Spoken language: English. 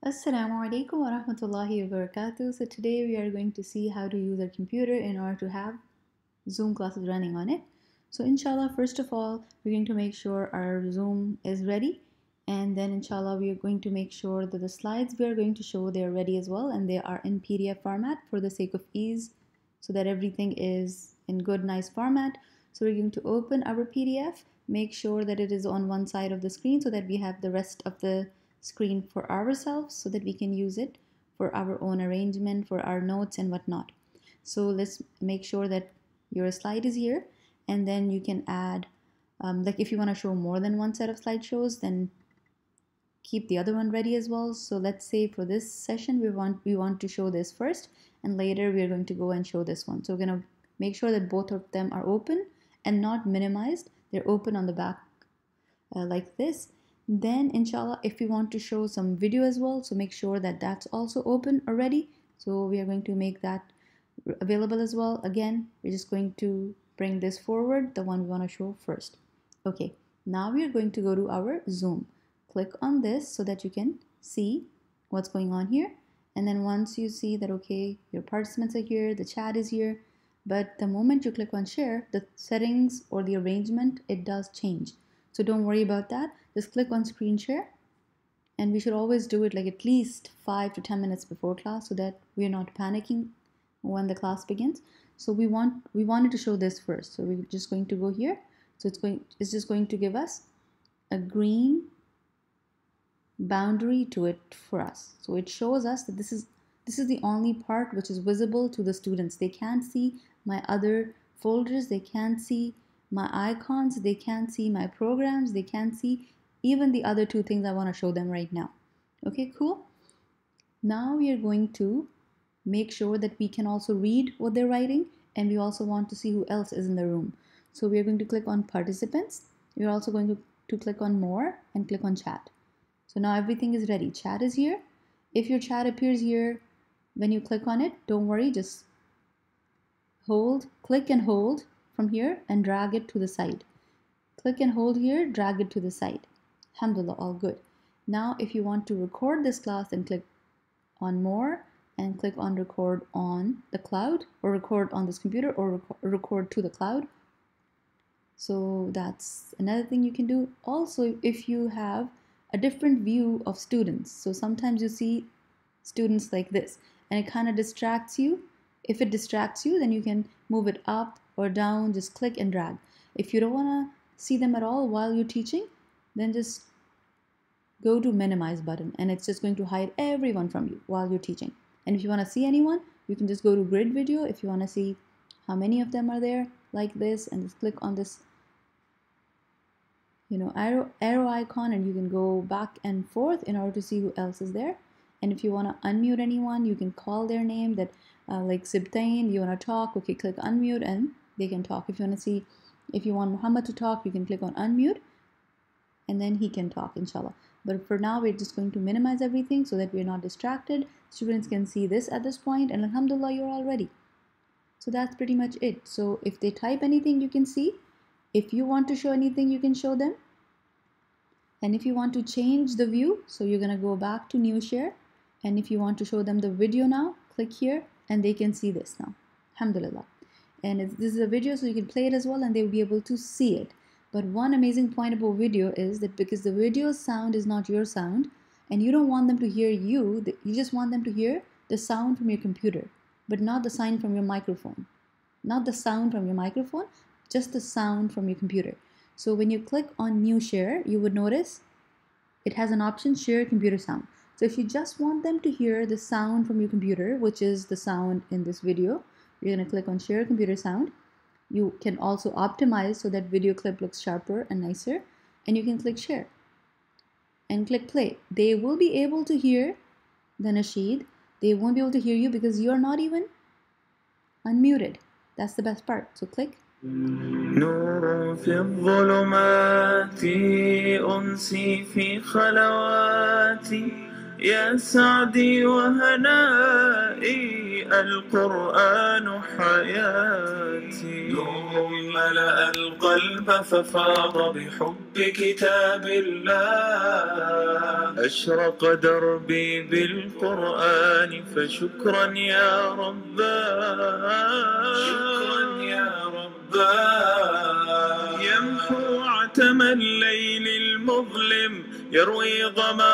Assalamu alaikum wa rahmatullahi wa barakatuh. So today we are going to see how to use our computer in order to have Zoom classes running on it. So inshallah, first of all, we're going to make sure our Zoom is ready, and then inshallah we are going to make sure that the slides we are going to show, they are ready as well, and they are in PDF format for the sake of ease, so that everything is in good nice format. So we're going to open our PDF, make sure that it is on one side of the screen so that we have the rest of the screen for ourselves, so that we can use it for our own arrangement, for our notes and whatnot. So let's make sure that your slide is here, and then you can add like if you want to show more than one set of slideshows, then keep the other one ready as well. So let's say for this session we want to show this first, and later we are going to go and show this one. So we're going to make sure that both of them are open and not minimized. They're open on the back like this. Then inshallah, if we want to show some video as well, so make sure that that's also open already. So we are going to make that available as well. Again, we're just going to bring this forward, the one we want to show first. Okay, now we are going to go to our Zoom. Click on this so that you can see what's going on here. And then once you see that, okay, your participants are here, the chat is here, but the moment you click on share, the settings or the arrangement, it does change. So don't worry about that. Just click on screen share, and we should always do it like at least 5 to 10 minutes before class, so that we're not panicking when the class begins. So we wanted to show this first. So we're just going to go here. So it's just going to give us a green boundary to it for us. So it shows us that this is the only part which is visible to the students. They can't see my other folders, they can't see my icons, they can't see my programs, they can't see even the other two things I want to show them right now. Okay, cool. Now we are going to make sure that we can also read what they're writing, and we also want to see who else is in the room. So we are going to click on participants. We're also going to click on more and click on chat. So now everything is ready. Chat is here. If your chat appears here when you click on it, don't worry, just click and hold from here and drag it to the side. Click and hold here, drag it to the side. Alhamdulillah, all good. Now if you want to record this class, then click on more and click on record on the cloud, or record on this computer, or record to the cloud. So that's another thing you can do. Also, if you have a different view of students, so sometimes you see students like this and it kind of distracts you. If it distracts you, then you can move it up or down, just click and drag. If you don't want to see them at all while you're teaching, then just go to minimize button, and it's just going to hide everyone from you while you're teaching. And if you want to see anyone, you can just go to grid video if you want to see how many of them are there, like this, and just click on this arrow icon, and you can go back and forth in order to see who else is there. And if you want to unmute anyone, you can call their name, that like Sibtain, you want to talk, okay, click unmute and they can talk. If you want Muhammad to talk, you can click on unmute and then he can talk, inshallah. But for now, we're just going to minimize everything so that we're not distracted. Students can see this at this point, and alhamdulillah, you're all ready. So that's pretty much it. So if they type anything, you can see. If you want to show anything, you can show them. And if you want to change the view, so you're going to go back to new share. And if you want to show them the video now, click here and they can see this now. Alhamdulillah. And this is a video, so you can play it as well and they will be able to see it. But one amazing point about video is that because the video sound is not your sound, and you don't want them to hear you just want them to hear the sound from your computer, but not the sound from your microphone. Not the sound from your microphone, just the sound from your computer. So when you click on new share, you would notice it has an option, share computer sound. So if you just want them to hear the sound from your computer, which is the sound in this video, you're going to click on share computer sound. You can also optimize so that video clip looks sharper and nicer, and you can click share and click play. They will be able to hear the nasheed. They won't be able to hear you because you are not even unmuted. That's the best part. So click. نور في الظلمات أنسي في خلواتي يا سعدي وهنائي القرآن حياتي. نور ملأ القلب ففاض بحب كتاب الله. أشرق دربي بالقرآن فشكرا يا رباه. شكرا يا رباه. يمحو عتم الليل المظلم، يروي ظما